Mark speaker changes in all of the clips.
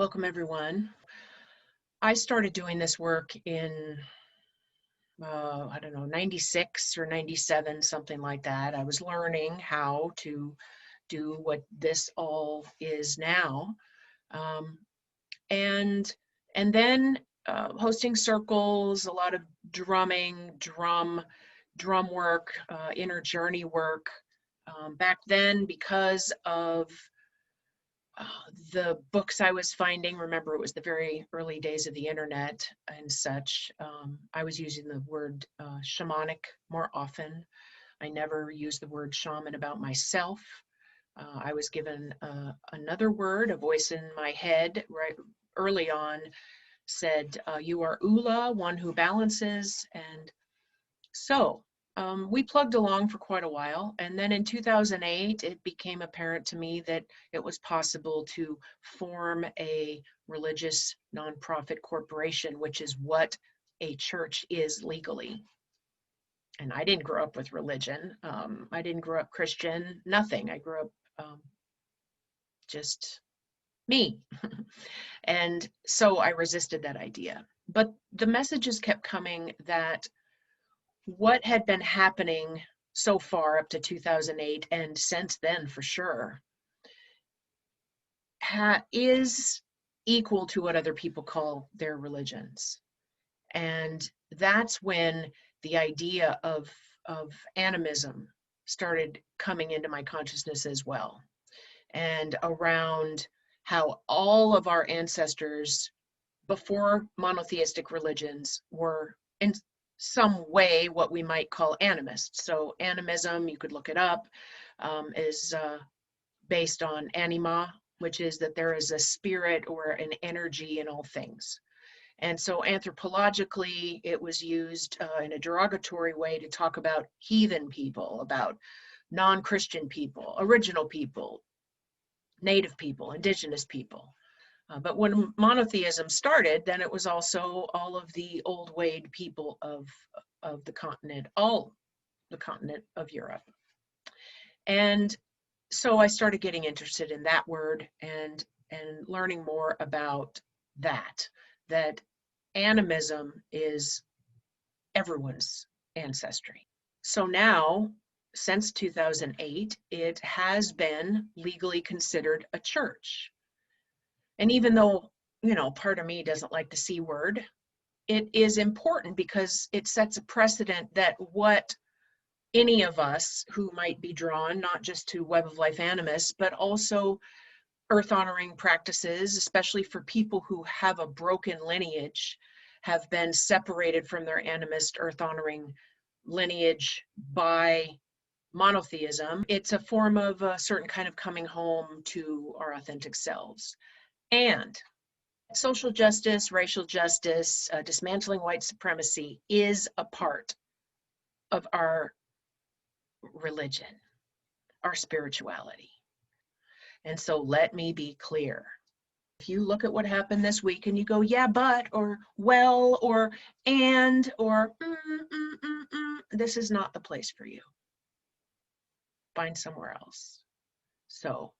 Speaker 1: Welcome, everyone. I started doing this work in, I don't know, 96 or 97, something like that. I was learning how to do what this all is now. And then hosting circles, a lot of drumming, drum work, inner journey work. Back then, because of the books I was finding, remember it was the very early days of the internet and such, I was using the word shamanic more often. I never used the word shaman about myself. I was given another word, a voice in my head right early on said, you are Ula, one who balances. And so we plugged along for quite a while, and then in 2008 it became apparent to me that it was possible to form a religious nonprofit corporation, which is what a church is legally. And I didn't grow up with religion. I didn't grow up Christian, nothing. I grew up just me. And so I resisted that idea. But the messages kept coming that what had been happening so far up to 2008 and since then for sure is equal to what other people call their religions. And that's when the idea of animism started coming into my consciousness as well, and around how all of our ancestors before monotheistic religions were in some way what we might call animist. So animism, you could look it up, is based on anima, which is that there is a spirit or an energy in all things. And so anthropologically, it was used in a derogatory way to talk about heathen people, about non-Christian people, original people, native people, indigenous people. But when monotheism started, then it was also all of the old Wade people of the continent, all the continent of Europe. And so I started getting interested in that word and learning more about that animism is everyone's ancestry. So now, since 2008, it has been legally considered a church. And even though, you know, part of me doesn't like the C word, it is important because it sets a precedent that what any of us who might be drawn, not just to Web of Life Animist, but also earth honoring practices, especially for people who have a broken lineage, have been separated from their animist earth honoring lineage by monotheism. It's a form of a certain kind of coming home to our authentic selves. And social justice, racial justice, dismantling white supremacy is a part of our religion, our spirituality. And so let me be clear. If you look at what happened this week and you go, yeah, but, or well, or and, or this is not the place for you. Find somewhere else. So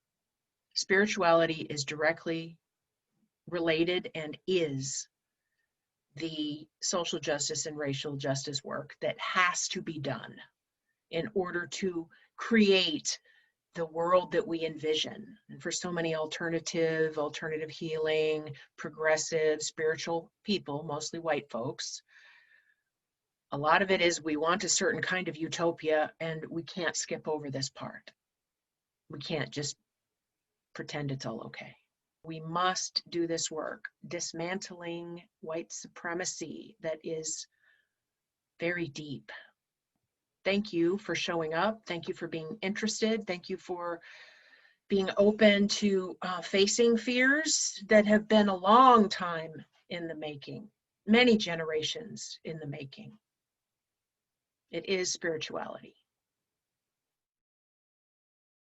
Speaker 1: spirituality is directly related and is the social justice and racial justice work that has to be done in order to create the world that we envision. And for so many alternative healing, progressive, spiritual people, mostly white folks, a lot of it is we want a certain kind of utopia and we can't skip over this part. We can't just pretend it's all okay. We must do this work, dismantling white supremacy that is very deep. Thank you for showing up. Thank you for being interested. Thank you for being open to facing fears that have been a long time in the making, many generations in the making. It is spirituality.